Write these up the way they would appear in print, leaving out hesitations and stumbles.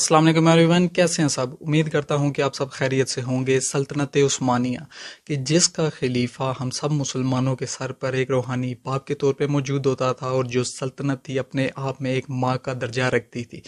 السلام علیکم ایوریون، کیسے ہیں سب؟ امید کرتا ہوں کہ آپ سب خیریت سے ہوں گے۔ سلطنت عثمانیہ کہ جس کا خلیفہ ہم سب مسلمانوں کے سر پر ایک روحانی باپ کے طور پہ موجود ہوتا تھا، اور جو سلطنت تھی اپنے آپ میں ایک ماں کا درجہ رکھتی تھی،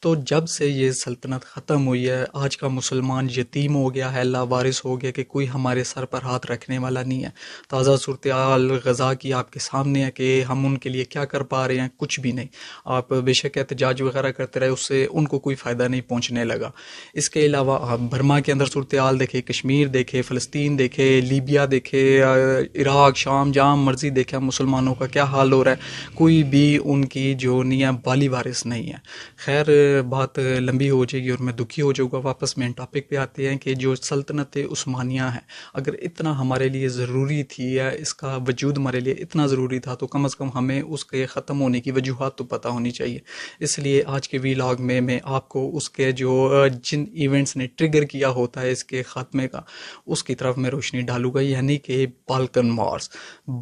تو جب سے یہ سلطنت ختم ہوئی ہے، آج کا مسلمان یتیم ہو گیا ہے، لاوارث ہو گیا کہ کوئی ہمارے سر پر ہاتھ رکھنے والا نہیں ہے۔ تازہ صورتحال غزہ کی آپ کے سامنے ہے کہ ہم ان کے لیے کیا کر پا رہے ہیں، کچھ بھی نہیں۔ آپ بے شک احتجاج وغیرہ کرتے رہے، اس سے ان کو کوئی فائدہ نہیں پہنچنے لگا۔ اس کے علاوہ آپ برما کے اندر صورتحال دیکھیں، کشمیر دیکھیں، فلسطین دیکھیں، لیبیا دیکھیں، عراق، شام، جہاں مرضی دیکھیں، مسلمانوں کا کیا حال ہو رہا ہے، کوئی بھی ان کی جو نہیں ہے بالی وارث نہیں ہے۔ خیر، بات لمبی ہو جائے گی اور میں دکھی ہو جاؤں گا۔ واپس مین ٹاپک پہ آتے ہیں کہ جو سلطنت عثمانیہ ہے، اگر اتنا ہمارے لیے ضروری تھی یا اس کا وجود ہمارے لیے اتنا ضروری تھا، تو کم از کم ہمیں اس کے ختم ہونے کی وجوہات تو پتہ ہونی چاہیے۔ اس لیے آج کے ویلاگ میں آپ کو اس کے جو جن ایونٹس نے ٹریگر کیا ہوتا ہے اس کے خاتمے کا، اس کی طرف میں روشنی ڈالوں گا، یعنی کہ بالکن وارز،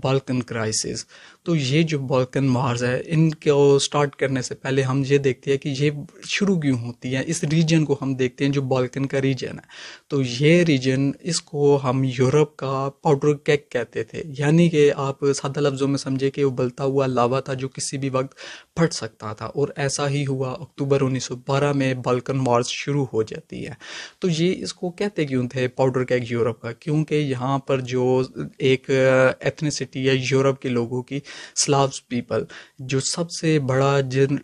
بالکن کرائسس۔ تو یہ جو بالکن وارز ہے، ان کو سٹارٹ کرنے سے پہلے ہم یہ دیکھتے ہیں کہ یہ شروع کیوں ہوتی ہیں۔ اس ریجن کو ہم دیکھتے ہیں جو بالکن کا ریجن ہے، تو یہ ریجن، اس کو ہم یورپ کا پاؤڈر کیک کہتے تھے، یعنی کہ آپ سادہ لفظوں میں سمجھے کہ ابلتا ہوا لاوا تھا جو کسی بھی وقت پھٹ سکتا تھا، اور ایسا ہی ہوا۔ اکتوبر 1912 میں بالکن وارز شروع ہو جاتی ہے۔ تو یہ اس کو کہتے کیوں تھے پاؤڈر کیک یورپ کا؟ کیونکہ یہاں پر جو ایک ایتھنیسٹی ہے یورپ کے لوگوں کی، سلاوز پیپل، جو سب سے بڑا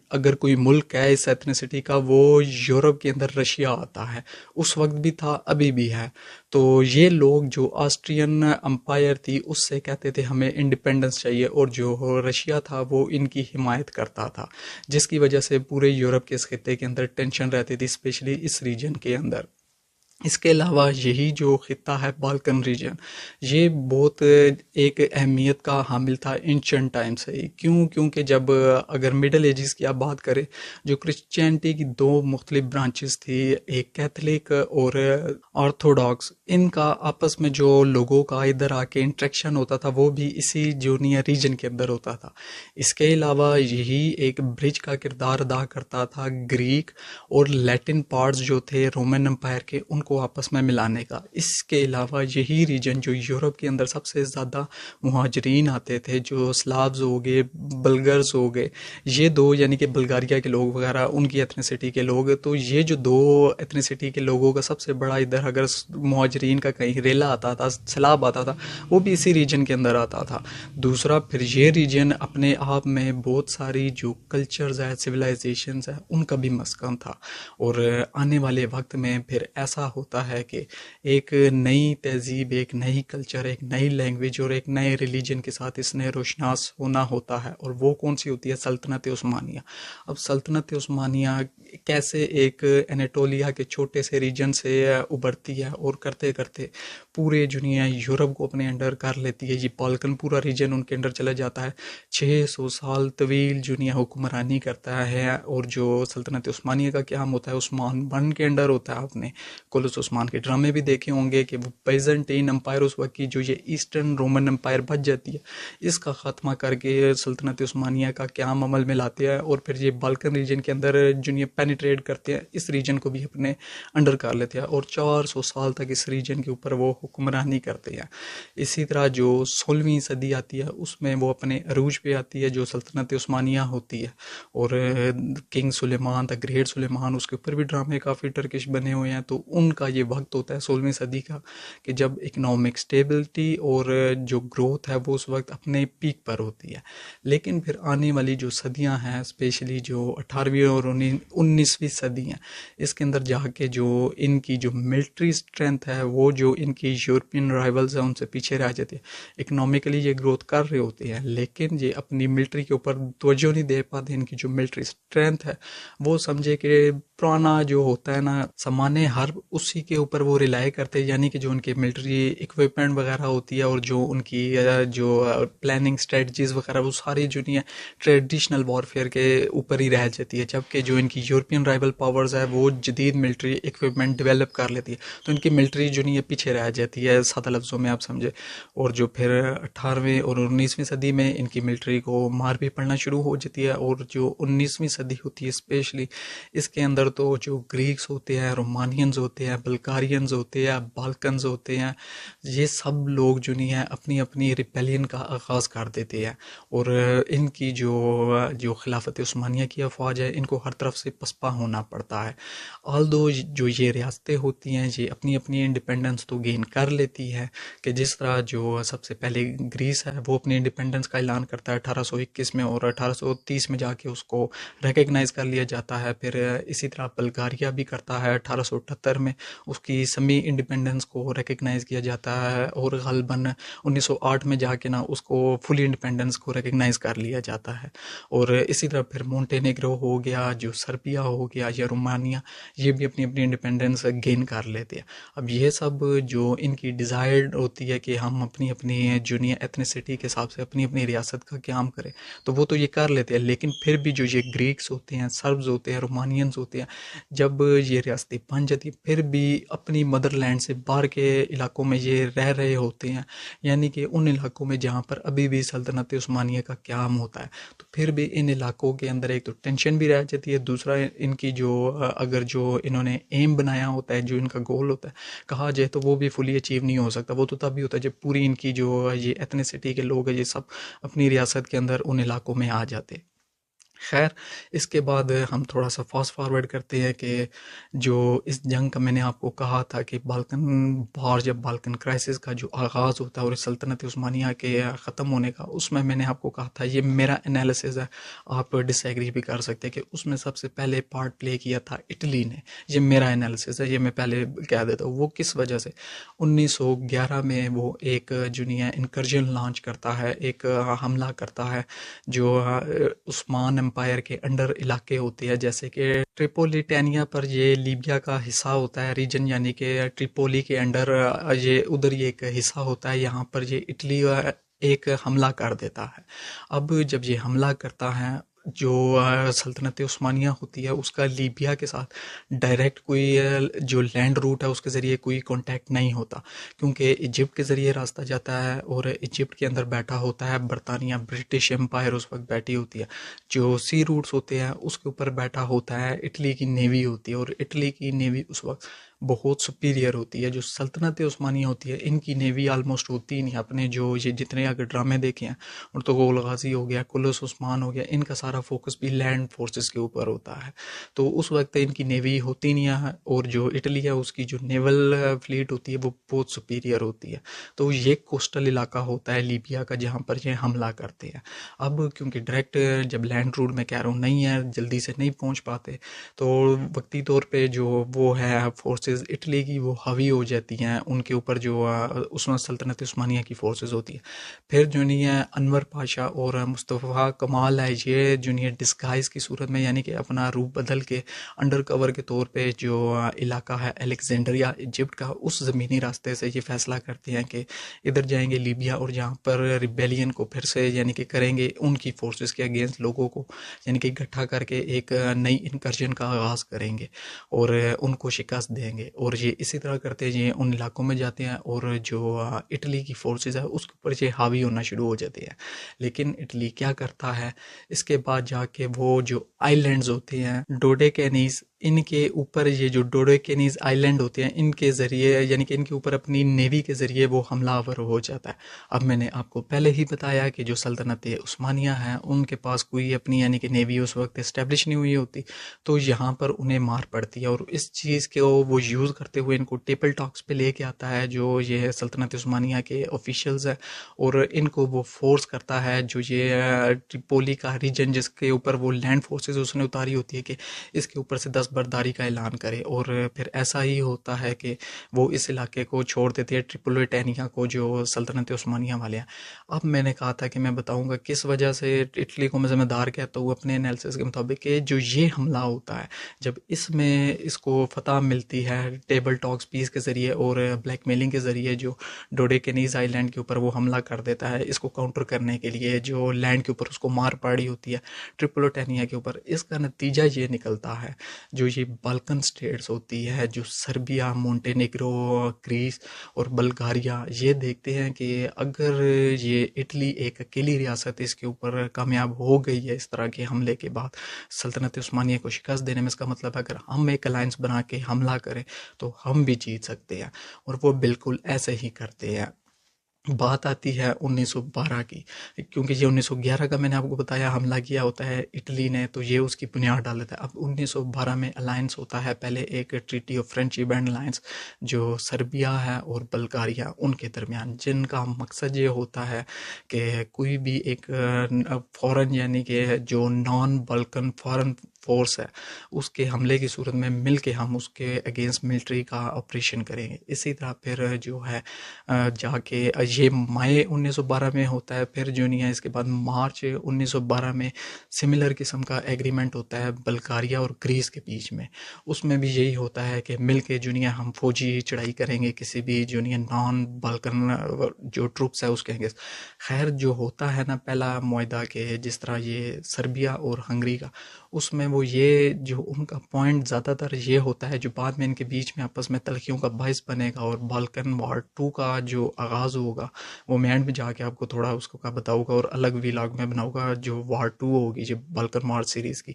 اگر کوئی ملک ہے اس ایتھنیسٹی کا، وہ یورپ کے اندر رشیا آتا ہے۔ اس وقت بھی تھا، ابھی بھی ہے۔ تو یہ لوگ جو آسٹرین امپائر تھی اس سے کہتے تھے ہمیں انڈیپینڈنس چاہیے، اور جو رشیا تھا وہ ان کی حمایت کرتا تھا، جس کی وجہ سے پورے یورپ کے اس خطے کے اندر ٹینشن رہتی تھی، اسپیشلی اس ریجن کے اندر۔ اس کے علاوہ یہی جو خطہ ہے بالکن ریجن، یہ بہت ایک اہمیت کا حامل تھا اینشنٹ ٹائم سے ہی۔ کیونکہ جب اگر مڈل ایجز کی آپ بات کریں، جو کرسچینٹی کی دو مختلف برانچز تھی، ایک کیتھولک اور آرتھوڈاکس، ان کا آپس میں جو لوگوں کا ادھر آ کے انٹریکشن ہوتا تھا وہ بھی اسی جونیا ریجن کے اندر ہوتا تھا۔ اس کے علاوہ یہی ایک برج کا کردار ادا کرتا تھا گریک اور لیٹن پارٹس جو تھے رومن امپائر کے، ان کو آپس میں ملانے کا۔ اس کے علاوہ یہی ریجن جو یورپ کے اندر سب سے زیادہ مہاجرین آتے تھے، جو سلاوز ہو گئے، بلگرز ہو گئے، یہ دو، یعنی کہ بلغاریہ کے لوگ وغیرہ، ان کی ایتھنیسٹی کے لوگ، تو یہ جو دو ایتھنیسٹی کے لوگوں کا سب سے بڑا ادھر اگر مہاجرین کا کہیں ریلا آتا تھا، سیلاب آتا تھا، وہ بھی اسی ریجن کے اندر آتا تھا۔ دوسرا، پھر یہ ریجن اپنے آپ میں بہت ساری جو کلچرز ہیں، سویلائزیشنز ہیں، ان کا بھی مسکن تھا۔ اور آنے والے وقت میں پھر ایسا ہوتا ہے کہ ایک نئی تہذیب، ایک نئی کلچر، ایک نئی لینگویج اور ایک نئے ریلیجن کے ساتھ اس نے روشناس ہونا ہوتا ہے، اور وہ کون سی ہوتی ہے؟ سلطنت عثمانیہ۔ اب سلطنت عثمانیہ کیسے ایک انیٹولیا کے چھوٹے سے ریجن سے ابھرتی ہے، اور کرتے کرتے پورے دنیا یورپ کو اپنے انڈر کر لیتی ہے۔ یہ بالکن پورا ریجن ان کے انڈر چلا جاتا ہے، 600 سال طویل دنیا حکمرانی کرتا ہے۔ اور جو سلطنت عثمانیہ کا قیام ہوتا ہے عثمان بن کے انڈر ہوتا ہے۔ آپ نے کولوس عثمان کے ڈرامے بھی دیکھے ہوں گے کہ وہ بیزنٹین امپائر اس وقت کی جو یہ ایسٹرن رومن امپائر بچ جاتی ہے، اس کا خاتمہ کر کے سلطنت عثمانیہ کا قیام عمل میں لاتے ہیں، اور پھر یہ بالکن ریجن کے اندر جو پینیٹریٹ کرتے ہیں، اس ریجن کو بھی اپنے انڈر کر لیتے ہیں، اور 400 سال تک اس ریجن کے اوپر وہ حکمرانی کرتے ہیں۔ اسی طرح جو 16ویں صدی آتی ہے، اس میں وہ اپنے عروج پہ آتی ہے، جو سلطنت عثمانیہ ہوتی ہے، اور کنگ سلیمان، دا گریٹ سلیمان، اس کے اوپر بھی ڈرامے کافی ٹرکش بنے ہوئے ہیں۔ تو ان کا یہ وقت ہوتا ہے 16ویں صدی کا، کہ جب اکنامک سٹیبلٹی اور جو گروتھ ہے وہ اس وقت اپنے پیک پر ہوتی ہے۔ لیکن پھر آنے والی جو صدیاں ہیں، اسپیشلی جو 18ویں اور 19ویں صدی ہیں، اس کے اندر جا کے جو ان کی جو ملٹری اسٹرینتھ ہے، وہ جو ان کی یورپین رائیولز ہیں ان سے پیچھے رہ جاتی ہے۔ اکنامکلی یہ گروتھ کر رہے ہوتے ہیں، لیکن یہ اپنی ملٹری کے اوپر توجہ نہیں دے پاتے۔ ان کی جو ملٹری اسٹرینتھ ہے، وہ سمجھے کہ پرانا جو ہوتا ہے نا سامان حرب، اسی کے اوپر وہ ریلائی کرتے ہیں، یعنی کہ جو ان کے ملٹری اکوپمنٹ وغیرہ ہوتی ہے، اور جو ان کی جو پلاننگ اسٹریٹجیز وغیرہ، وہ ساری جو نہیں ہے ٹریڈیشنل وارفیئر کے اوپر ہی رہ جاتی ہے۔ جبکہ جو ان کی یورپین رائیول پاورز ہے، وہ جدید ملٹری اکوپمنٹ ڈیولپ کر لیتی ہے، تو ان کی ملٹری جو نہیں ہے پیچھے رہ جاتی ہے، سادہ لفظوں میں آپ سمجھے۔ اور جو پھر 18ویں اور 19ویں صدی میں ان کی ملٹری کو مار بھی پڑنا شروع ہو جاتی ہے، اور جو 19ویں صدی ہوتی ہے اسپیشلی، اس کے اندر تو جو گریکس ہوتے ہیں، رومانینز ہوتے ہیں، بلگارینز ہوتے ہیں، بالکنز ہوتے ہیں، یہ سب لوگ جو نہیں ہیں اپنی اپنی ریپیلین کا آغاز کر دیتے ہیں، اور ان کی جو خلافت عثمانیہ کی افواج ہے ان کو ہر طرف سے پسپا ہونا پڑتا ہے. آلدو جو یہ ریاستیں ہوتی ہیں یہ اپنی اپنی انڈیپینڈنس تو گین کر لیتی ہے، کہ جس طرح جو سب سے پہلے گریس ہے وہ اپنی انڈیپینڈنس کا اعلان کرتا ہے 1821 میں، اور 1830 میں جا کے اس کو ریکگنائز کر لیا جاتا ہے. پھر اسی طرح بلغاریہ بھی کرتا ہے 1878 میں، اس کی سمی انڈیپینڈنس کو ریکگنائز کیا جاتا ہے، اور غالباً 1908 میں جا کے نا اس کو فلی انڈیپینڈنس کو ریکگنائز کر لیا جاتا ہے. اور اسی طرح پھر مونٹینیگرو ہو گیا، جو سربیا ہو گیا یا رومانیہ، یہ بھی اپنی اپنی انڈیپینڈنس گین کر لیتے ہیں. اب یہ سب جو ان کی ڈیزائرڈ ہوتی ہے کہ ہم اپنی اپنی جونیئر ایتھنیسٹی کے حساب سے اپنی اپنی ریاست کا قیام کریں، تو وہ تو یہ کر لیتے ہیں. لیکن پھر بھی جو یہ گریکس ہوتے ہیں، سربز ہوتے ہیں، رومانینز ہوتے ہیں، جب یہ ریاستیں بن جاتی ہیں پھر بھی اپنی مدر لینڈ سے باہر کے علاقوں میں یہ رہ رہے ہوتے ہیں، یعنی کہ ان علاقوں میں جہاں پر ابھی بھی سلطنت عثمانیہ کا قیام ہوتا ہے. تو پھر بھی ان علاقوں کے اندر ایک تو ٹینشن بھی رہ جاتی ہے، دوسرا ان کی جو اگر جو انہوں نے ایم بنایا ہوتا ہے، جو ان کا گول ہوتا ہے کہا جائے، تو وہ بھی فلی اچیو نہیں ہو سکتا. وہ تو تب بھی ہوتا ہے جب پوری ان کی جو یہ ایتھنیسٹی کے لوگ ہیں یہ سب اپنی ریاست کے اندر ان علاقوں میں آ جاتے. خیر، اس کے بعد ہم تھوڑا سا فاسٹ فارورڈ کرتے ہیں کہ جو اس جنگ کا میں نے آپ کو کہا تھا کہ بالکن وار، جب بالکن کرائسس کا جو آغاز ہوتا ہے اور سلطنت عثمانیہ کے ختم ہونے کا، اس میں نے آپ کو کہا تھا یہ میرا انالیسز ہے، آپ ڈس ایگری بھی کر سکتے ہیں کہ اس میں سب سے پہلے پارٹ پلے کیا تھا اٹلی نے. یہ میرا انالیسز ہے، یہ میں پہلے کہہ دیتا ہوں. وہ کس وجہ سے 1911 میں وہ ایک جونیا انکرجن لانچ کرتا ہے، ایک حملہ کرتا ہے جو عثمان امپائر کے انڈر علاقے ہوتے ہیں، جیسے کہ ٹریپولیٹینیا پر یہ لیبیا کا حصہ ہوتا ہے ریجن، یعنی کہ ٹریپولی کے انڈر یہ ادھر یہ ایک حصہ ہوتا ہے، یہاں پر یہ اٹلی ایک حملہ کر دیتا ہے. اب جب یہ حملہ کرتا ہے، جو سلطنت عثمانیہ ہوتی ہے اس کا لیبیا کے ساتھ ڈائریکٹ کوئی جو لینڈ روٹ ہے اس کے ذریعے کوئی کانٹیکٹ نہیں ہوتا، کیونکہ ایجپٹ کے ذریعے راستہ جاتا ہے، اور ایجپٹ کے اندر بیٹھا ہوتا ہے برطانیہ، برٹش امپائر اس وقت بیٹھی ہوتی ہے. جو سی روٹس ہوتے ہیں اس کے اوپر بیٹھا ہوتا ہے اٹلی کی نیوی ہوتی ہے، اور اٹلی کی نیوی اس وقت بہت سپیریئر ہوتی ہے. جو سلطنت عثمانیہ ہوتی ہے ان کی نیوی آلموسٹ ہوتی ہی نہیں. اپنے جو یہ جتنے اگر ڈرامے دیکھے ہیں، ارطغرل غازی ہو گیا، کلس عثمان ہو گیا، ان کا سارا فوکس بھی لینڈ فورسز کے اوپر ہوتا ہے. تو اس وقت ان کی نیوی ہوتی نہیں ہے، اور جو اٹلی ہے اس کی جو نیول فلیٹ ہوتی ہے وہ بہت سپیریئر ہوتی ہے. تو یہ کوسٹل علاقہ ہوتا ہے لیبیا کا جہاں پر یہ حملہ کرتے ہیں. اب کیونکہ ڈائریکٹ جب لینڈ روٹ میں کہہ رہا ہوں نہیں ہے، جلدی سے نہیں پہنچ پاتے، تو وقتی طور پہ جو وہ ہے فورسز اٹلی کی وہ حاوی ہو جاتی ہیں ان کے اوپر، جو سلطنت عثمانیہ کی فورسز ہوتی ہیں. پھر جو نہیں ہے انور پاشا اور مصطفیٰ کمال ہے، یہ جو نہیں ہے ڈسگائز کی صورت میں، یعنی کہ اپنا روپ بدل کے انڈر کور کے طور پہ جو علاقہ ہے الیگزینڈریا ایجپٹ کا، اس زمینی راستے سے یہ فیصلہ کرتے ہیں کہ ادھر جائیں گے لیبیا، اور جہاں پر ریبیلین کو پھر سے یعنی کہ کریں گے ان کی فورسز کے اگینسٹ لوگوں کو، یعنی کہ اکٹھا کر کے ایک نئی انکرجن کا آغاز کریں گے اور ان کو شکست دیں گے. اور یہ اسی طرح کرتے ہیں، یہ ان علاقوں میں جاتے ہیں اور جو اٹلی کی فورسز ہے اس کے اوپر یہ حاوی ہونا شروع ہو جاتے ہیں. لیکن اٹلی کیا کرتا ہے اس کے بعد جا کے، وہ جو آئی لینڈز ہوتے ہیں ڈوڈے کینیز، ان کے اوپر یہ جو ڈوڈے کینیز آئی لینڈ ہوتے ہیں ان کے ذریعے، یعنی کہ ان کے اوپر اپنی نیوی کے ذریعے وہ حملہ آور ہو جاتا ہے. اب میں نے آپ کو پہلے ہی بتایا کہ جو سلطنت عثمانیہ ہیں ان کے پاس کوئی اپنی یعنی کہ نیوی اس وقت اسٹیبلش نہیں ہوئی ہوتی، تو یہاں پر انہیں مار پڑتی ہے. اور اس چیز کو وہ یوز کرتے ہوئے ان کو ٹیبل ٹاکس پہ لے کے آتا ہے جو یہ سلطنت عثمانیہ کے آفیشلز ہیں، اور ان کو وہ فورس کرتا ہے جو یہ ٹریپولی کا ریجن جس کے اوپر وہ لینڈ فورسز اس نے اتاری ہوتی ہے کہ اس کے اوپر سے دستبرداری کا اعلان کرے. اور پھر ایسا ہی ہوتا ہے کہ وہ اس علاقے کو چھوڑ دیتے ہیں، ٹریپولیٹینیا کو، جو سلطنت عثمانیہ والے ہیں. اب میں نے کہا تھا کہ میں بتاؤں گا کس وجہ سے اٹلی کو میں ذمہ دار کہتا ہوں اپنے انالیسس کے مطابق، کہ جو یہ حملہ ہوتا ہے جب اس میں اس کو فتح ملتی ہے ٹیبل ٹاکس پیس کے ذریعے اور بلیک میلنگ کے ذریعے، جو ڈوڈے کینیز آئی لینڈ کے اوپر وہ حملہ کر دیتا ہے اس کو کاؤنٹر کرنے کے لیے، جو لینڈ کے اوپر اس کو مار پڑی ہوتی ہے ٹریپولیٹینیا کے اوپر. اس کا نتیجہ یہ نکلتا ہے جو یہ بالکن سٹیٹس ہوتی ہے، جو سربیا، مونٹینیگرو، گریس اور بلغاریہ، یہ دیکھتے ہیں کہ اگر یہ اٹلی ایک اکیلی ریاست اس کے اوپر کامیاب ہو گئی ہے اس طرح کے حملے کے بعد سلطنت عثمانیہ کو شکست دینے میں، اس کا مطلب اگر ہم ایک الائنس بنا کے حملہ کریں تو ہم بھی جیت سکتے ہیں، اور وہ بالکل ایسے ہی کرتے ہیں۔ بات آتی ہے 1912 کی، کیونکہ یہ 1911 کا میں نے آپ کو بتایا حملہ کیا ہوتا ہے اٹلی نے، تو یہ اس کی بنیاد ڈال دیتا ہے۔ اب 1912 میں الائنس ہوتا ہے، پہلے ایک treaty of friendship and alliance جو سربیا ہے اور بلغاریہ ان کے درمیان، جن کا مقصد یہ ہوتا ہے کہ کوئی بھی ایک فورن یعنی کہ جو نان بلکن فورن فورس ہے اس کے حملے کی صورت میں مل کے ہم اس کے اگینسٹ ملٹری کا آپریشن کریں گے۔ اسی طرح پھر جو ہے جا کے یہ مئی 1912 میں ہوتا ہے، پھر جو نہیں ہے اس کے بعد مارچ 1912 میں سملر قسم کا ایگریمنٹ ہوتا ہے بلغاریہ اور گریس کے بیچ میں، اس میں بھی یہی ہوتا ہے کہ مل کے جو نہیں ہے ہم فوجی چڑھائی کریں گے کسی بھی جو نہیں ہے نان بالکن جو ٹروپس ہے اس کے اگینسٹ۔ خیر جو ہوتا ہے نا پہلا معاہدہ کہ جس طرح یہ سربیا اور ہنگری کا، اس میں وہ یہ جو ان کا پوائنٹ زیادہ تر یہ ہوتا ہے جو بعد میں ان کے بیچ میں آپس میں تلخیوں کا باعث بنے گا، اور بالکن وار 2 کا جو آغاز ہوگا وہ میں اینڈ میں جا کے آپ کو تھوڑا اس کو کا بتاؤں گا اور الگ ویلاگ میں بناؤں گا جو وار 2 ہوگی جو بالکن وار سیریز کی،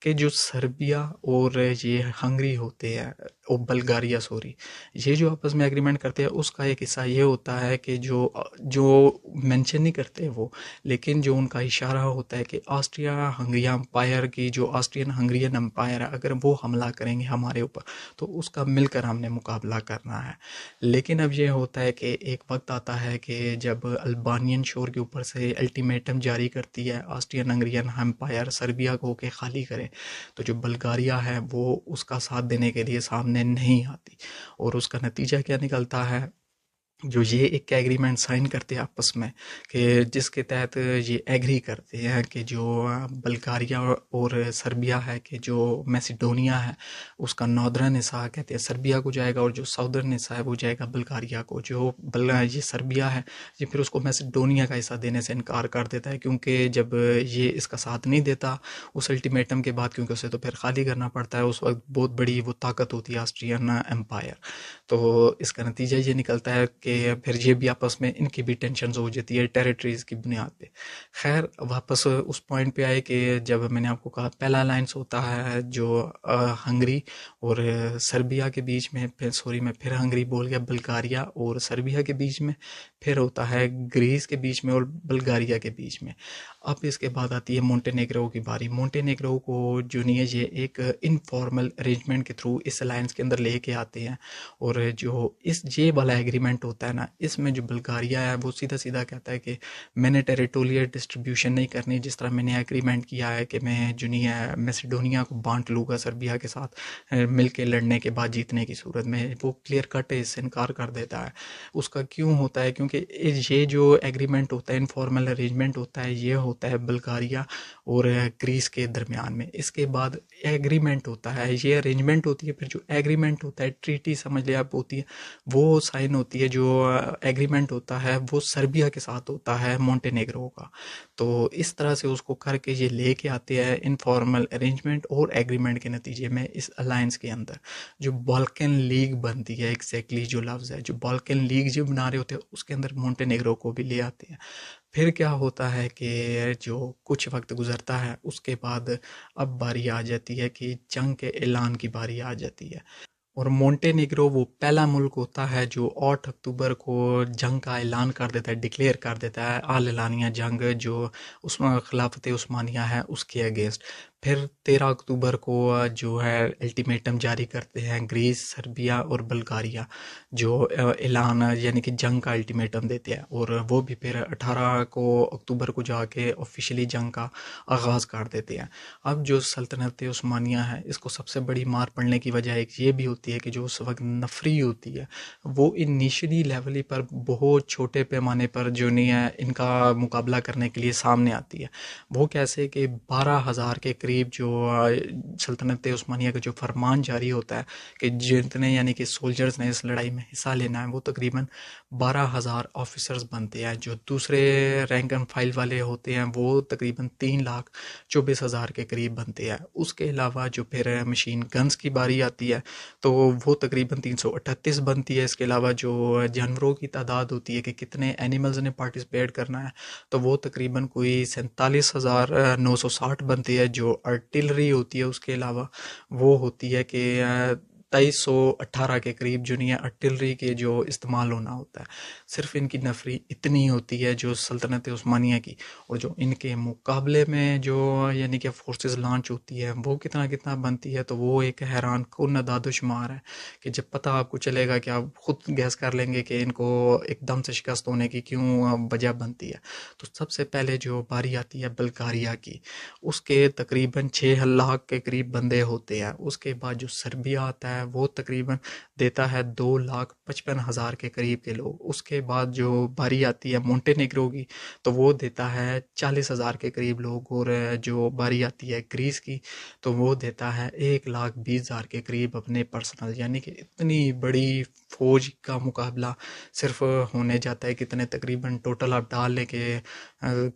کہ جو سربیا اور یہ ہنگری ہوتے ہیں اور بلغاریہ سوری، یہ جو آپس میں ایگریمنٹ کرتے ہیں اس کا ایک حصہ یہ ہوتا ہے کہ جو مینشن نہیں کرتے وہ، لیکن جو ان کا اشارہ ہوتا ہے کہ آسٹریا ہنگری امپائر کی جو آسٹرین ہنگرین امپائر ہے اگر وہ حملہ کریں گے ہمارے اوپر تو اس کا مل کر ہم نے مقابلہ کرنا ہے۔ لیکن اب یہ ہوتا ہے کہ ایک وقت آتا ہے کہ جب البانین شور کے اوپر سے الٹیمیٹم جاری کرتی ہے آسٹرین ہنگرین امپائر سربیا کو کہ خالی کرے، تو جو بلغاریہ ہے وہ اس کا ساتھ دینے کے لیے سامنے نہیں آتی، اور اس کا نتیجہ کیا نکلتا ہے، جو یہ ایک ایگریمنٹ سائن کرتے ہیں آپس میں کہ جس کے تحت یہ ایگری کرتے ہیں کہ جو بلغاریہ اور سربیا ہے کہ جو میسیڈونیا ہے اس کا ناردرن حصہ کہتے ہیں سربیا کو جائے گا، اور جو ساؤدرن حصہ ہے وہ جائے گا بلغاریہ کو۔ جو یہ سربیا ہے یہ پھر اس کو میسیڈونیا کا حصہ دینے سے انکار کر دیتا ہے، کیونکہ جب یہ اس کا ساتھ نہیں دیتا اس الٹیمیٹم کے بعد، کیونکہ اسے تو پھر خالی کرنا پڑتا ہے، اس وقت بہت بڑی وہ طاقت ہوتی ہے آسٹرین امپائر، تو اس کا نتیجہ یہ نکلتا ہے کہ پھر یہ بھی آپس میں ان کی بھی ٹینشنز ہو جاتی ہے ٹیریٹریز کی بنیاد پہ۔ خیر واپس اس پوائنٹ پہ آئے کہ جب میں نے آپ کو کہا پہلا الائنس ہوتا ہے جو ہنگری اور سربیا کے بیچ میں، میں پھر ہنگری بول گیا، بلغاریہ اور سربیا کے بیچ میں، پھر ہوتا ہے گریس کے بیچ میں اور بلغاریہ کے بیچ میں۔ اب اس کے بعد آتی ہے مونٹینیگرو کی باری۔ مونٹینیگرو کو جو نہیں ہے یہ ایک انفارمل ارینجمنٹ کے تھرو اس الائنس کے اندر لے کے آتے ہیں، اور جو یہ والا ایگریمنٹ ہوتا ہے نا اس میں جو بلغاریہ ہے وہ سیدھا سیدھا کہتا ہے کہ میں نے ٹیریٹوریل ڈسٹریبیوشن نہیں کرنی، جس طرح میں نے ایگریمنٹ کیا ہے کہ میں جو نہیں ہے میسیڈونیا کو بانٹ لوں گا سربیا کے ساتھ مل کے لڑنے کے بعد جیتنے کی صورت میں، وہ کلیئر کٹ اس سے انکار کر دیتا ہے۔ اس کا کیوں ہوتا ہے؟ کیونکہ یہ جو ایگریمنٹ ہوتا ہے انفارمل ارینجمنٹ ہوتا ہے یہ ہوتا ہے بلغاریہ اور گریس کے درمیان میں، اس کے بعد ایگریمنٹ ہوتا ہے، یہ ارینجمنٹ ہوتی ہے، پھر جو ایگریمنٹ ہوتا ہے ٹریٹی سمجھ لے آپ ہوتی ہے وہ سائن ہوتی ہے، جو ایگریمنٹ ہوتا ہے وہ سربیا کے ساتھ ہوتا ہے مونٹینیگرو کا۔ تو اس طرح سے اس کو کر کے یہ لے کے آتے ہیں انفارمل ارینجمنٹ اور ایگریمنٹ کے نتیجے میں اس الائنس کے اندر جو بالکن لیگ بنتی ہے، ایگزیکٹلی جو لفظ ہے جو بالکن لیگ جو بنا رہے ہوتے ہیں اس کے اندر مونٹینیگرو کو بھی لے آتے ہیں۔ پھر کیا ہوتا ہے کہ جو کچھ وقت گزرتا ہے اس کے بعد اب باری آ جاتی ہے کہ جنگ کے اعلان کی باری آ جاتی ہے، اور مونٹینیگرو وہ پہلا ملک ہوتا ہے جو 8 اکتوبر کو جنگ کا اعلان کر دیتا ہے، ڈکلیئر کر دیتا ہے آل اعلانیہ جنگ جو اس میں خلافت عثمانیہ ہے اس کے اگینسٹ۔ پھر 13 اکتوبر کو جو ہے الٹیمیٹم جاری کرتے ہیں گریس، سربیا اور بلغاریہ، جو اعلان یعنی کہ جنگ کا الٹیمیٹم دیتے ہیں، اور وہ بھی پھر 18 اکتوبر کو جا کے آفیشلی جنگ کا آغاز کر دیتے ہیں۔ اب جو سلطنت عثمانیہ ہے اس کو سب سے بڑی مار پڑنے کی وجہ ایک یہ بھی ہوتی ہے کہ جو اس وقت نفری ہوتی ہے وہ انیشلی لیول پر بہت چھوٹے پیمانے پر جو نہیں ہے ان کا مقابلہ کرنے کے لیے سامنے آتی ہے۔ وہ کیسے کہ 12,000 کے قریب قریب جو سلطنت عثمانیہ کا جو فرمان جاری ہوتا ہے کہ جتنے یعنی کہ سولجرز نے اس لڑائی میں حصہ لینا ہے وہ تقریباً 12,000 آفیسرز بنتے ہیں. جو دوسرے رینک اینڈ فائل والے ہوتے ہیں وہ تقریباً 3,24,000 کے قریب بنتے ہیں. اس کے علاوہ جو پھر مشین گنز کی باری آتی ہے تو وہ تقریباً 338 بنتی ہے. اس کے علاوہ جو جانوروں کی تعداد ہوتی ہے کہ کتنے اینیملز نے پارٹیسپیٹ کرنا ہے تو وہ تقریباً کوئی 47,960 بنتی ہے. جو آرٹلری ہوتی ہے اس کے علاوہ وہ ہوتی ہے کہ 2318 کے قریب جو نہیں ہے آرٹلری کے جو استعمال ہونا ہوتا ہے. صرف ان کی نفری اتنی ہوتی ہے جو سلطنت عثمانیہ کی، اور جو ان کے مقابلے میں جو یعنی کہ فورسز لانچ ہوتی ہے وہ کتنا بنتی ہے تو وہ ایک حیران کن اعداد و شمار ہے کہ جب پتہ آپ کو چلے گا کہ آپ خود گیس کر لیں گے کہ ان کو ایک دم سے شکست ہونے کی کیوں وجہ بنتی ہے. تو سب سے پہلے جو باری آتی ہے بلغاریہ کی، اس کے تقریباً 6 لاکھ کے قریب بندے ہوتے ہیں. اس کے بعد جو سربیا آتا ہے وہ تقریباً دیتا ہے 2,55,000 کے قریب کے لوگ. اس کے بعد جو باری آتی ہے مونٹے نیگرو کی تو وہ دیتا ہے 40,000 کے قریب لوگ. اور جو باری آتی ہے گریس کی تو وہ دیتا ہے 1,20,000 کے قریب اپنے پرسنل. یعنی کہ اتنی بڑی فوج کا مقابلہ صرف ہونے جاتا ہے کتنے تقریباً ٹوٹل آپ ڈال لیں کہ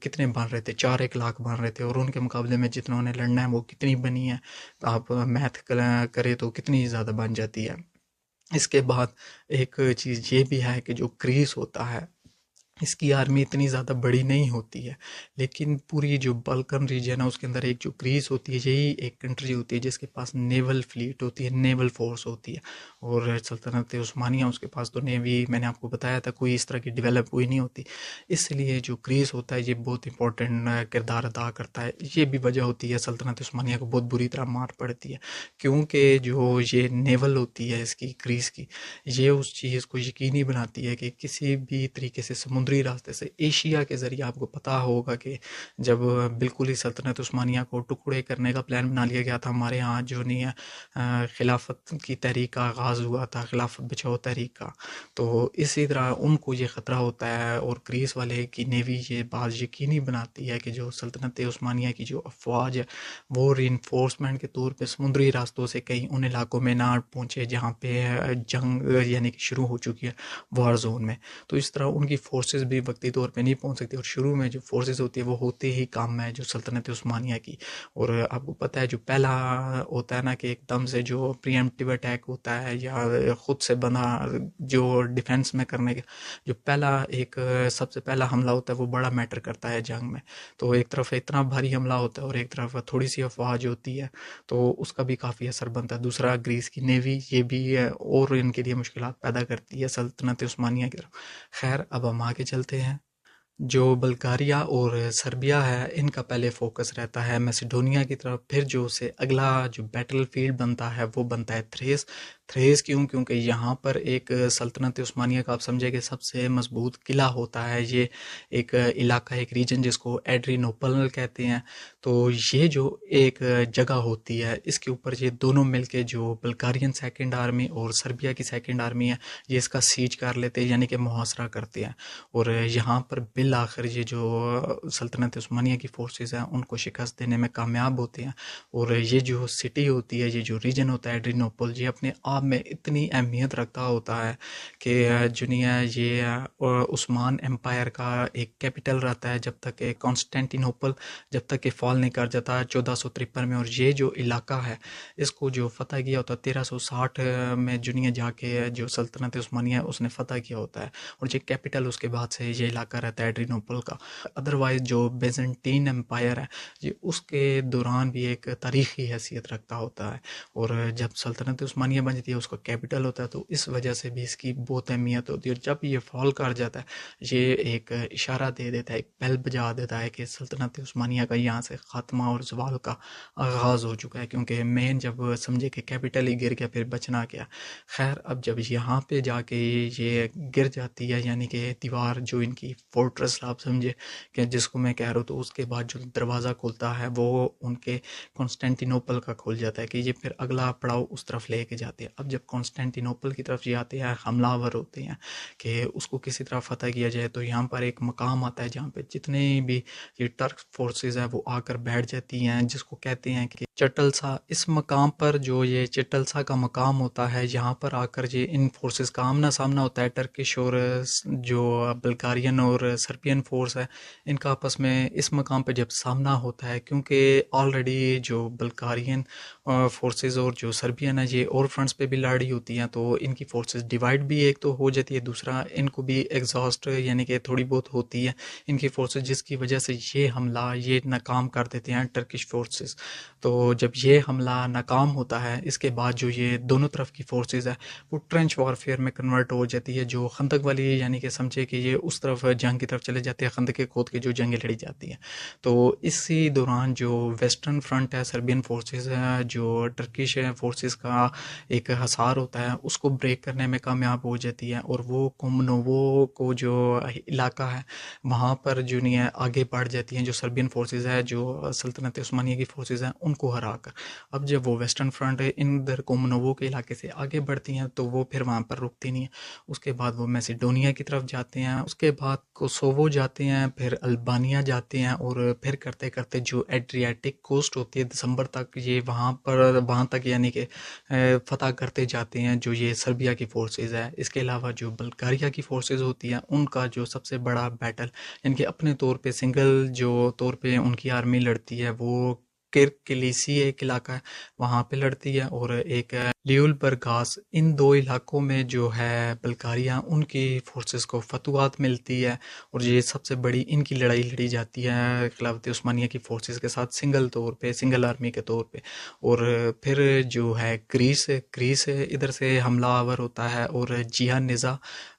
کتنے بن رہے تھے، 4,00,000 بن رہے تھے، اور ان کے مقابلے میں جتنوں نے لڑنا ہے وہ کتنی بنی ہے آپ میتھ کریں تو کتنی زیادہ بن جاتی ہے. اس کے بعد ایک چیز یہ بھی ہے کہ جو گریس ہوتا ہے اس کی آرمی اتنی زیادہ بڑی نہیں ہوتی ہے، لیکن پوری جو بالکن ریجن ہے اس کے اندر ایک جو گریس ہوتی ہے یہی ایک کنٹری ہوتی ہے جس کے پاس نیول فلیٹ ہوتی ہے، نیول فورس ہوتی ہے. اور سلطنت عثمانیہ اس کے پاس تو نیوی میں نے آپ کو بتایا تھا کوئی اس طرح کی ڈیولپ ہوئی نہیں ہوتی. اس لیے جو گریس ہوتا ہے یہ بہت امپورٹنٹ کردار ادا کرتا ہے. یہ بھی وجہ ہوتی ہے سلطنت عثمانیہ کو بہت بری طرح مار پڑتی ہے کیونکہ جو یہ نیول ہوتی ہے اس کی گریس کی یہ اس چیز کو یقینی بناتی ہے کہ کسی بھی طریقے سے سمندری راستے سے ایشیا کے ذریعے، آپ کو پتہ ہوگا کہ جب بالکل ہی سلطنت عثمانیہ کو ٹکڑے کرنے کا پلان بنا لیا گیا تھا ہمارے ہاں جو نہیں ہے خلافت کی تحریک کا آغاز ہوا تھا، خلافت بچاؤ تحریک کا، تو اسی طرح ان کو یہ خطرہ ہوتا ہے. اور گریس والے کی نیوی یہ بات یقینی بناتی ہے کہ جو سلطنت عثمانیہ کی جو افواج ہے وہ ری انفورسمنٹ کے طور پہ سمندری راستوں سے کہیں ان علاقوں میں نہ پہنچے جہاں پہ جنگ یعنی کہ شروع ہو چکی ہے وار زون میں. تو اس طرح ان کی فورسز بھی وقتی طور پہ نہیں پہنچ سکتی، اور شروع میں جو فورسز ہوتی ہے وہ ہوتے ہی کام میں جو سلطنت عثمانیہ کی. اور آپ کو پتہ ہے جو پہلا ہوتا ہے نا کہ ایک دم سے جو پری ایمپٹیو اٹیک ہوتا ہے یا خود سے بنا جو ڈیفینس میں کرنے کے جو پہلا ایک سب سے پہلا حملہ ہوتا ہے وہ بڑا میٹر کرتا ہے جنگ میں. تو ایک طرف اتنا بھاری حملہ ہوتا ہے اور ایک طرف تھوڑی سی افواج ہوتی ہے تو اس کا بھی کافی اثر بنتا ہے. دوسرا گریس کی نیوی یہ بھی اور ان کے لیے مشکلات پیدا کرتی ہے سلطنت عثمانیہ کی طرف. خیر اب ہم آگے چلتے ہیں. جو بلغاریہ اور سربیا ہے ان کا پہلے فوکس رہتا ہے میسیڈونیا کی طرف، پھر جو اسے اگلا جو بیٹل فیلڈ بنتا ہے وہ بنتا ہے تھریس. تھریس کیونکہ یہاں پر ایک سلطنت عثمانیہ کا آپ سمجھے کہ سب سے مضبوط قلعہ ہوتا ہے. یہ ایک علاقہ ایک ریجن جس کو ایڈرینوپل کہتے ہیں. تو یہ جو ایک جگہ ہوتی ہے اس کے اوپر یہ دونوں مل کے جو بلغارین سیکنڈ آرمی اور سربیا کی سیکنڈ آرمی ہے یہ اس کا سیج کر لیتے ہیں یعنی کہ محاصرہ کرتے ہیں. اور یہاں پر بالآخر یہ جو سلطنت عثمانیہ کی فورسز ہیں ان کو شکست دینے میں کامیاب ہوتے ہیں. اور یہ جو سٹی ہوتی ہے یہ جو ریجن ہوتا ہے ایڈرینوپل یہ اپنے آپ میں اتنی اہمیت رکھتا ہوتا ہے کہ جنیا یہ عثمان امپائر کا ایک کیپٹل رہتا ہے جب تک کہ کانسٹینٹینوپل جب تک کہ فال نہیں کر جاتا 1453 میں. اور یہ جو علاقہ ہے اس کو جو فتح کیا ہوتا ہے 1360 میں جنیا جا کے جو سلطنت عثمانیہ اس نے فتح کیا ہوتا ہے. اور یہ کیپٹل اس کے بعد سے یہ علاقہ رہتا ہے ایڈرینوپل کا. ادروائز جو بیزنٹین امپائر ہے یہ اس کے دوران بھی ایک تاریخی حیثیت رکھتا ہوتا ہے. اور جب سلطنت عثمانیہ بن جاتی ہے اس کا کیپٹل ہوتا ہے تو اس وجہ سے بھی اس کی بہت اہمیت ہوتی ہے. اور جب یہ فال کر جاتا ہے یہ ایک اشارہ دے دیتا ہے، ایک بیل بجا دیتا ہے کہ سلطنت عثمانیہ کا یہاں سے خاتمہ اور زوال کا آغاز ہو چکا ہے کیونکہ مین جب سمجھے کہ کیپٹل ہی گر گیا پھر بچنا کیا. خیر اب جب یہاں پہ جا کے یہ گر جاتی ہے یعنی کہ دیوار جو ان کی فورٹرس آپ سمجھے کہ جس کو میں کہہ رہا ہوں، تو اس کے بعد جو دروازہ کھلتا ہے وہ ان کے کانسٹینٹینوپل کا کھل جاتا ہے کہ یہ پھر اگلا پڑاؤ اس طرف لے کے جاتے ہیں. اب جب کانسٹینٹینوپل کی طرف یہ آتے ہیں، حملہ آور ہوتے ہیں کہ اس کو کسی طرح فتح کیا جائے، تو یہاں پر ایک مقام آتا ہے جہاں پہ جتنے بھی یہ ٹرک فورسز ہیں وہ آ کر بیٹھ جاتی ہیں، جس کو کہتے ہیں کہ چٹلسا۔ اس مقام پر جو یہ چٹلسا کا مقام ہوتا ہے، یہاں پر آ کر یہ ان فورسز کا آمنا سامنا ہوتا ہے، ٹرکش اور جو بلغارین اور سربین فورس ہے ان کا آپس میں اس مقام پہ جب سامنا ہوتا ہے، کیونکہ آلریڈی جو بلغارین فورسز اور جو سربین ہے یہ اور فرنٹس پہ بھی لڑ رہی ہوتی ہیں، تو ان کی فورسز ڈیوائڈ بھی ایک تو ہو جاتی ہے، دوسرا ان کو بھی ایگزاسٹ یعنی کہ تھوڑی بہت ہوتی ہے ان کی فورسز، جس کی وجہ سے یہ حملہ یہ ناکام کر دیتے ہیں ٹرکش فورسز۔ تو جب یہ حملہ ناکام ہوتا ہے، اس کے بعد جو یہ دونوں طرف کی فورسز ہے وہ ٹرنچ وارفیئر میں کنورٹ ہو جاتی ہے، جو خندق والی یعنی کہ سمجھے کہ یہ اس طرف جنگ کی طرف چلے جاتے ہیں، خندق کھود کے جو جنگیں لڑی جاتی ہیں۔ تو اسی دوران جو ویسٹرن فرنٹ ہے، سربین فورسز ہے، جو ٹرکش فورسز کا ایک حصار ہوتا ہے اس کو بریک کرنے میں کامیاب ہو جاتی ہے، اور وہ کومنوو کو جو علاقہ ہے وہاں پر جو نہیں ہے آگے بڑھ جاتی ہیں جو سربین فورسز ہے، جو سلطنت عثمانیہ کی فورسز ہیں ان کو ہرا کر۔ اب جب وہ ویسٹرن فرنٹ ادھر کومنوو کے علاقے سے آگے بڑھتی ہیں تو وہ پھر وہاں پر رکتی نہیں ہیں، اس کے بعد وہ میسیڈونیا کی طرف جاتے ہیں، اس کے بعد کوسوو جاتے ہیں، پھر البانیا جاتے ہیں، اور پھر کرتے کرتے جو ایڈریاٹک کوسٹ ہوتی ہے دسمبر تک یہ وہاں تک یعنی کہ فتح کرتے جاتے ہیں جو یہ سربیا کی فورسز ہے۔ اس کے علاوہ جو بلغاریہ کی فورسز ہوتی ہیں ان کا جو سب سے بڑا بیٹل یعنی کہ اپنے طور پہ سنگل جو طور پہ ان کی آرمی لڑتی ہے وہ کرک کلیسی ایک علاقہ ہے وہاں پہ لڑتی ہے، اور ایک لیول برگاس۔ ان دو علاقوں میں جو ہے بلغاریہ ان کی فورسز کو فتوحات ملتی ہے، اور یہ سب سے بڑی ان کی لڑائی لڑی جاتی ہے خلافت عثمانیہ کی فورسز کے ساتھ سنگل طور پہ، سنگل آرمی کے طور پہ۔ اور پھر جو ہے گریس ادھر سے حملہ آور ہوتا ہے، اور جیا نزا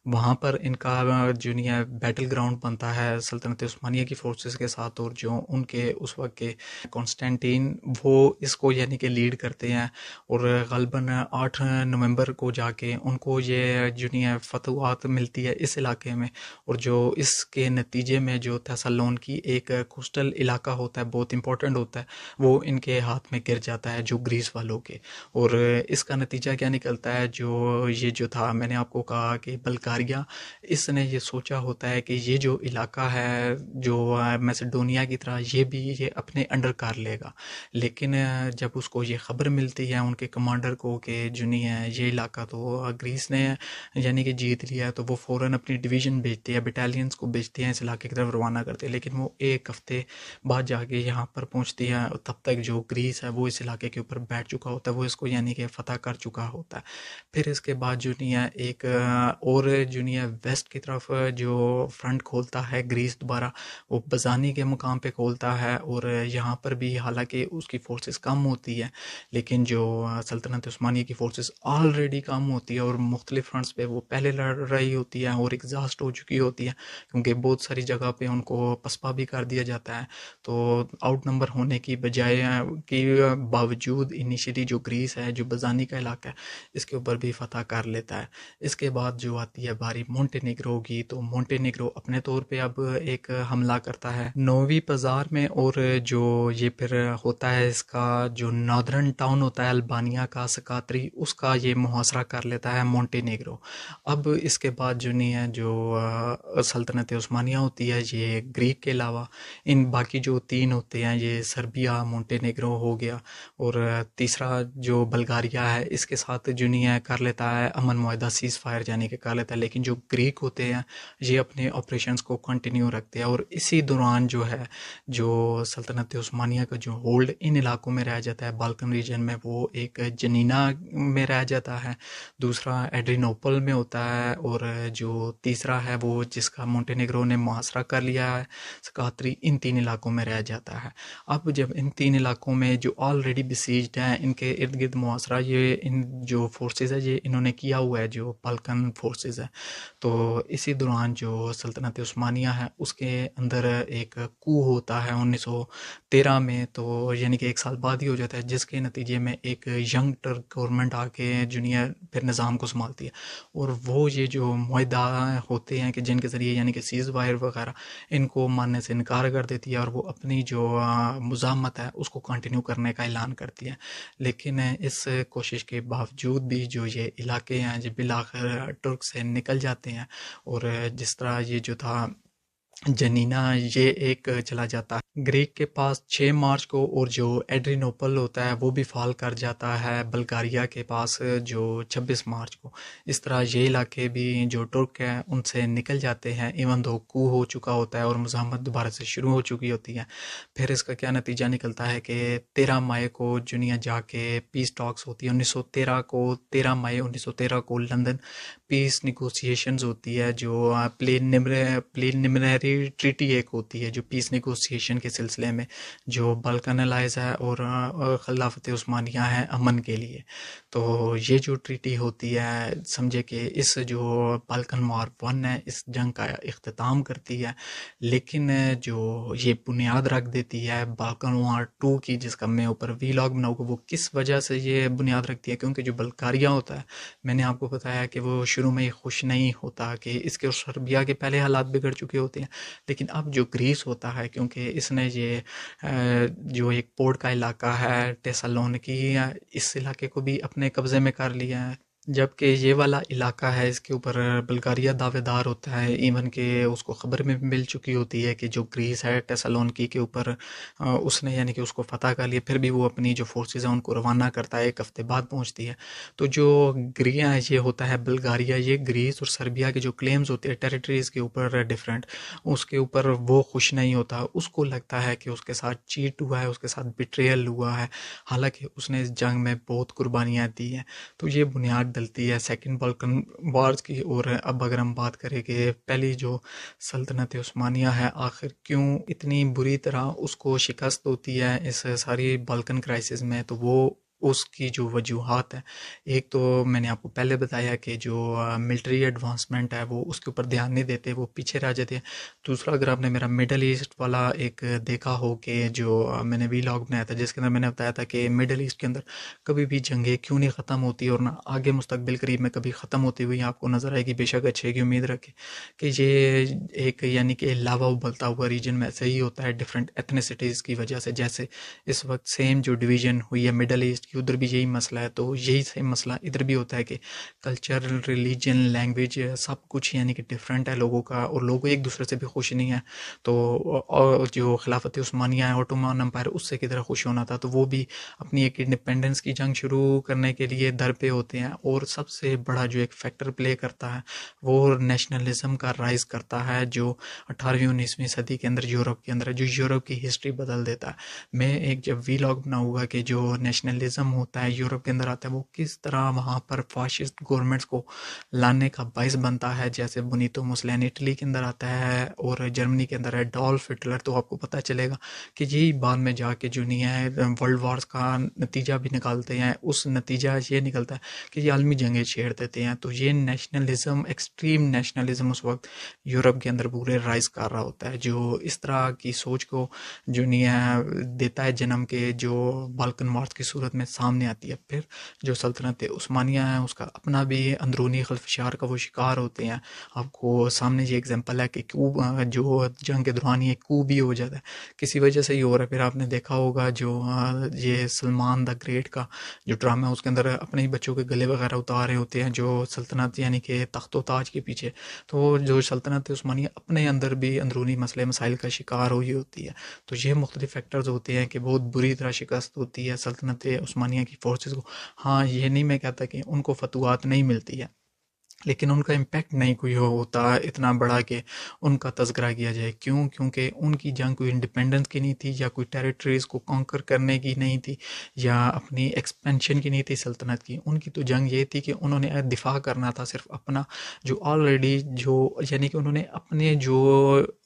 وہاں پر ان کا جو نہیں ہے بیٹل گراؤنڈ بنتا ہے سلطنت عثمانیہ کی فورسز کے ساتھ، اور جو ان کے اس وقت کے کانسٹینٹین وہ اس کو یعنی کہ لیڈ کرتے ہیں، اور غالباً 8 نومبر کو جا کے ان کو یہ جو نہیں ہے فتوحات ملتی ہے اس علاقے میں، اور جو اس کے نتیجے میں جو تھیسالون کی ایک کوسٹل علاقہ ہوتا ہے بہت امپورٹنٹ ہوتا ہے وہ ان کے ہاتھ میں گر جاتا ہے جو گریس والوں کے۔ اور اس کا نتیجہ کیا نکلتا ہے، جو تھا میں نے آپ کو کہا کہ بلغاریہ اس نے یہ سوچا ہوتا ہے کہ یہ جو علاقہ ہے جو میسیڈونیا کی طرح یہ بھی یہ اپنے انڈر کر لے گا، لیکن جب اس کو یہ خبر ملتی ہے ان کے کمانڈر کو کہ جو نہیں ہے یہ علاقہ تو گریس نے یعنی کہ جیت لیا ہے، تو وہ فوراً اپنی ڈویژن بھیجتے ہیں، بٹالینز کو بھیجتے ہیں اس علاقے کی طرف روانہ کرتے ہیں، لیکن وہ ایک ہفتے بعد جا کے یہاں پر پہنچتی ہے، تب تک جو گریس ہے وہ اس علاقے کے اوپر بیٹھ چکا ہوتا ہے، وہ اس کو یعنی کہ فتح کر چکا ہوتا ہے۔ پھر اس کے بعد جو نہیں ہے ایک اور جو نہیں ہے ویسٹ کی طرف جو فرنٹ کھولتا ہے گریس دوبارہ، وہ بزانی کے مقام پہ کھولتا ہے، اور یہاں پر بھی حالانکہ اس کی فورسز کم ہوتی ہے لیکن جو سلطنت عثمانیہ کی فورسز آلریڈی کم ہوتی ہے اور مختلف فرنٹس پہ وہ پہلے لڑ رہی ہوتی ہے اور ایگزاسٹ ہو چکی ہوتی ہے، کیونکہ بہت ساری جگہ پہ ان کو پسپا بھی کر دیا جاتا ہے، تو آؤٹ نمبر ہونے کی بجائے کے باوجود انیشیلی جو گریس ہے جو بزانی کا علاقہ ہے اس کے اوپر بھی فتح کر لیتا ہے۔ اس کے بعد جو آتی ہے باری مونٹینیگرو کی، تو مونٹینیگرو اپنے طور پہ اب ایک حملہ کرتا ہے نووی بازار میں، اور جو یہ پھر ہوتا ہے اس کا جو نادرن ٹاؤن ہوتا ہے البانیا کا سکاتری، اس کا یہ محاصرہ کر لیتا ہے مونٹینیگرو۔ اب اس کے بعد جو نہیں ہے جو سلطنت عثمانیہ ہوتی ہے یہ گریک کے علاوہ ان باقی جو 3 ہوتے ہیں یہ سربیا، مونٹینیگرو ہو گیا، اور تیسرا جو بلغاریہ ہے اس کے ساتھ جو نہیں ہے کر لیتا ہے امن معاہدہ سیز فائر یعنی کہ کر لیتا ہے، لیکن جو گریک ہوتے ہیں یہ اپنے آپریشنز کو کنٹینیو رکھتے ہیں، اور اسی دوران جو ہے جو سلطنت عثمانیہ کا جو ہولڈ ان علاقوں میں رہ جاتا ہے بالکن ریجن میں، وہ ایک جنینا میں رہ جاتا ہے، دوسرا ایڈرینوپل میں ہوتا ہے، اور جو تیسرا ہے وہ جس کا مونٹینیگرو نے محاصرہ کر لیا ہے سکاتری، ان 3 علاقوں میں رہ جاتا ہے۔ اب جب ان 3 علاقوں میں جو آلریڈی بسیجڈ ہیں ان کے ارد گرد محاصرہ یہ ان جو فورسز ہے یہ انہوں نے کیا ہوا ہے جو بالکن فورسز ہے، تو اسی دوران جو سلطنت عثمانیہ ہے اس کے اندر ایک کو ہوتا ہے 1913 میں، تو یعنی کہ 1 سال بعد ہی ہو جاتا ہے، جس کے نتیجے میں ایک ینگ ٹرک گورنمنٹ آ کے دنیا پھر نظام کو سنبھالتی ہے، اور وہ یہ جو معاہدہ ہوتے ہیں کہ جن کے ذریعے یعنی کہ سیز فائر وغیرہ ان کو ماننے سے انکار کر دیتی ہے، اور وہ اپنی جو مزاحمت ہے اس کو کنٹینیو کرنے کا اعلان کرتی ہے۔ لیکن اس کوشش کے باوجود بھی جو یہ علاقے ہیں جو بالآخر ترک سے نکل جاتے ہیں، اور جس طرح یہ جو تھا جنینا یہ ایک چلا جاتا ہے گریک کے پاس 6 مارچ کو، اور جو ایڈرینوپل ہوتا ہے وہ بھی فال کر جاتا ہے بلغاریہ کے پاس جو 26 مارچ کو۔ اس طرح یہ علاقے بھی جو ترک ہیں ان سے نکل جاتے ہیں، ایون دو کو ہو چکا ہوتا ہے اور مزاحمت دوبارہ سے شروع ہو چکی ہوتی ہے۔ پھر اس کا کیا نتیجہ نکلتا ہے کہ 13 مئی کو جنیا جا کے پیس ٹاکس ہوتی ہے، 1913 کو 13 مئی 1913 کو لندن پیس نیگوسیشنز ہوتی ہے، جو پریلیمنری ٹریٹی ایک ہوتی ہے جو پیس نیگوسیشن کے سلسلے میں جو بالکن الائز ہے اور خلافت عثمانیہ ہے امن کے لیے۔ تو یہ جو ٹریٹی ہوتی ہے سمجھے کہ اس جو بالکن وار 1 ہے اس جنگ کا اختتام کرتی ہے، لیکن جو یہ بنیاد رکھ دیتی ہے بالکن وار 2 کی، جس کا میں اوپر وی لاگ بناؤں گا، وہ کس وجہ سے یہ بنیاد رکھتی ہے؟ کیونکہ جو بلغاریہ ہوتا ہے میں نے آپ کو بتایا کہ وہ شروع میں ہی خوش نہیں ہوتا، کہ اس کے اور سربیا کے پہلے حالات بگڑ چکے ہوتے ہیں، لیکن اب جو گریس ہوتا ہے کیونکہ اس نے یہ جو ایک پورٹ کا علاقہ ہے ٹیسالونیکی، اس علاقے کو بھی اپنے قبضے میں کر لیا ہے، جبکہ یہ والا علاقہ ہے اس کے اوپر بلغاریہ دعوے دار ہوتا ہے، ایون کہ اس کو خبر میں مل چکی ہوتی ہے کہ جو گریس ہے ٹیسالونیکی کے اوپر اس نے یعنی کہ اس کو فتح کر لیا، پھر بھی وہ اپنی جو فورسز ہیں ان کو روانہ کرتا ہے، 1 ہفتے بعد پہنچتی ہے۔ تو جو گریا یہ ہوتا ہے بلغاریہ، یہ گریس اور سربیا کے جو کلیمز ہوتے ہیں ٹیریٹریز کے اوپر ڈیفرنٹ، اس کے اوپر وہ خوش نہیں ہوتا، اس کو لگتا ہے کہ اس کے ساتھ چیٹ ہوا ہے، اس کے ساتھ بیٹریل ہوا ہے، حالانکہ اس نے اس جنگ میں بہت قربانیاں دی ہیں۔ تو یہ بنیاد ڈلتی ہے سیکنڈ بالکن وارز کی۔ اور اب اگر ہم بات کریں کہ پہلی جو سلطنت عثمانیہ ہے آخر کیوں اتنی بری طرح اس کو شکست ہوتی ہے اس ساری بالکن کرائسس میں، تو وہ اس کی جو وجوہات ہیں، ایک تو میں نے آپ کو پہلے بتایا کہ جو ملٹری ایڈوانسمنٹ ہے وہ اس کے اوپر دھیان نہیں دیتے، وہ پیچھے رہ جاتے ہیں۔ دوسرا اگر آپ نے میرا مڈل ایسٹ والا ایک دیکھا ہو کہ جو میں نے وی لاگ بنایا تھا جس کے اندر میں نے بتایا تھا کہ مڈل ایسٹ کے اندر کبھی بھی جنگیں کیوں نہیں ختم ہوتی اور نہ آگے مستقبل قریب میں کبھی ختم ہوتی ہوئی آپ کو نظر آئے گی، بے شک اچھے کی امید رکھے کہ یہ ایک یعنی کہ لاوا ابلتا ہوا ریجن میں ایسے ہی ہوتا ہے ڈفرینٹ ایتھنیسٹیز کی وجہ سے، جیسے اس وقت سیم جو ڈویژن ہوئی ہے مڈل ایسٹ کی ادھر بھی یہی مسئلہ ہے، تو یہی سیم مسئلہ ادھر بھی ہوتا ہے کہ کلچر، ریلیجن، لینگویج سب کچھ یعنی کہ ڈفرینٹ ہے لوگوں کا، اور لوگ ایک دوسرے سے بھی خوش نہیں ہیں۔ تو اور جو خلافت عثمانیہ ہے اوٹومان امپائر اس سے کدھر خوش ہونا تھا، تو وہ بھی اپنی ایک انڈیپینڈنس کی جنگ شروع کرنے کے لیے در پہ ہوتے ہیں۔ اور سب سے بڑا جو ایک فیکٹر پلے کرتا ہے وہ نیشنلزم کا رائز کرتا ہے جو 18ویں 19ویں صدی کے اندر یورپ کے اندر ہے، جو یورپ کی ہسٹری بدل دیتا ہے۔ میں ایک جب وی لاگ بناؤں گا کہ جو نیشنلزم ہوتا ہے یورپ کے اندر آتا ہے وہ کس طرح وہاں پر فاشسٹ گورنمنٹس کو لانے کا باعث بنتا ہے، جیسے بنیتو مسولینی اٹلی کے اندر آتا ہے اور جرمنی کے اندر ہے ڈالف ہٹلر، تو آپ کو پتہ چلے گا کہ یہی بعد میں جا کے جو نہیں ہے ورلڈ وارز کا نتیجہ بھی نکالتے ہیں، اس نتیجہ یہ نکلتا ہے کہ یہ عالمی جنگیں چھیڑ دیتے ہیں۔ تو یہ نیشنلزم، ایکسٹریم نیشنلزم اس وقت یورپ کے اندر پورے رائز کر رہا ہوتا ہے، جو اس طرح کی سوچ کو جو نہیں ہے دیتا ہے جنم کے جو بالکن وارز کی صورت میں سامنے آتی ہے۔ پھر جو سلطنت عثمانیہ ہے اس کا اپنا بھی اندرونی خلفشار کا وہ شکار ہوتے ہیں۔ آپ کو سامنے یہ اگزامپل ہے کہ کیوب جو جنگ کے دوران یہ کو بھی ہو جاتا ہے، کسی وجہ سے ہی ہو رہا ہے۔ پھر آپ نے دیکھا ہوگا جو یہ سلمان دا گریٹ کا جو ڈرامہ ہے اس کے اندر اپنے ہی بچوں کے گلے وغیرہ اتارے ہوتے ہیں جو سلطنت یعنی کہ تخت و تاج کے پیچھے، تو جو سلطنت عثمانیہ اپنے اندر بھی اندرونی مسئلے مسائل کا شکار ہوئی ہوتی ہے۔ تو یہ مختلف فیکٹرز ہوتے ہیں کہ بہت بری طرح شکست ہوتی ہے سلطنت عثمانیہ کی فورسز کو۔ ہاں یہ نہیں میں کہتا کہ ان کو فتوحات نہیں ملتی ہے، لیکن ان کا امپیکٹ نہیں کوئی ہوتا اتنا بڑا کہ ان کا تذکرہ کیا جائے۔ کیوں؟ کیونکہ ان کی جنگ کوئی انڈیپینڈنس کی نہیں تھی، یا کوئی ٹیریٹریز کو کانکر کرنے کی نہیں تھی، یا اپنی ایکسپینشن کی نہیں تھی سلطنت کی۔ ان کی تو جنگ یہ تھی کہ انہوں نے دفاع کرنا تھا صرف اپنا، جو آلریڈی جو یعنی کہ انہوں نے اپنے جو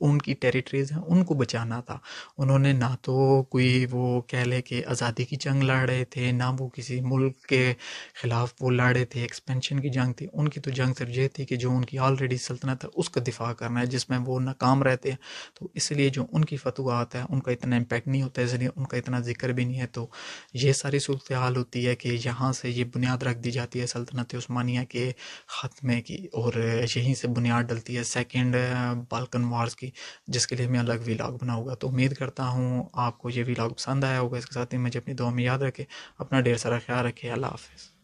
ان کی ٹیریٹریز ہیں ان کو بچانا تھا۔ انہوں نے نہ تو کوئی وہ کہہ لے کہ آزادی کی جنگ لڑ رہے تھے، نہ وہ کسی ملک کے خلاف وہ لڑے تھے، ایکسپینشن کی جنگ تھی۔ ان کی تو جنگ جنگ صرف یہ تھی کہ جو ان کی آلریڈی سلطنت ہے اس کا دفاع کرنا ہے، جس میں وہ ناکام رہتے ہیں، تو اس لیے جو ان کی فتوحات ہے ان کا اتنا امپیکٹ نہیں ہوتا ہے، اس لیے ان کا اتنا ذکر بھی نہیں ہے. تو یہ ساری صورتحال ہوتی ہے کہ یہاں سے یہ بنیاد رکھ دی جاتی ہے سلطنت عثمانیہ کے خاتمے کی، اور یہیں سے بنیاد ڈلتی ہے سیکنڈ بالکن وارز کی، جس کے لیے میں الگ ویلاگ بناؤں گا. تو امید کرتا ہوں آپ کو یہ ویلاگ پسند آیا ہوگا. اس کے ساتھ ہی مجھے اپنی دعا میں یاد رکھے، اپنا ڈھیر سارا خیال رکھے. اللہ حافظ.